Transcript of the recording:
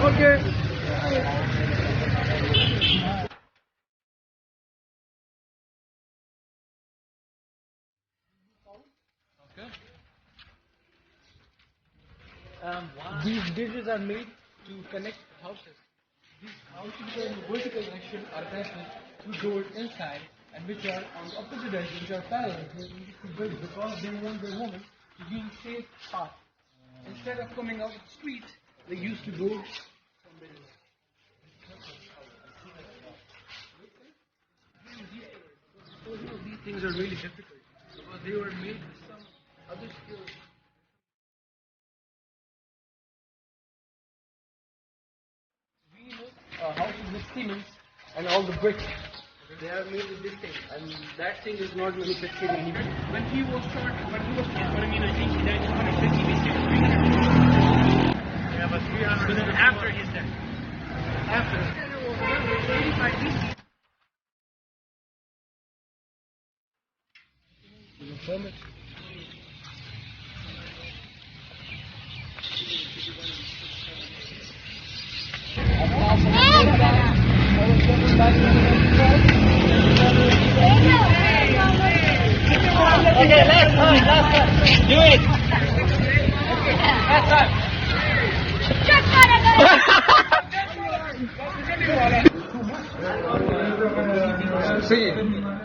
Okay. These bridges are made to connect houses. These houses are in vertical direction are connected to doors inside and which are on the opposite direction, which are parallel to build because they want the women to use the safe path. Instead of coming out of the street, they used to go from the these things are really difficult because they were made with some other skills. We know houses with cements and all the bricks. They are made with this thing, and that thing is not manufactured anymore. When he was shot, I think he died 150 BC. Yeah, but 300 after his death. After. It was 85 BC. Permit. Okay, last time. Do it. Last time. See you.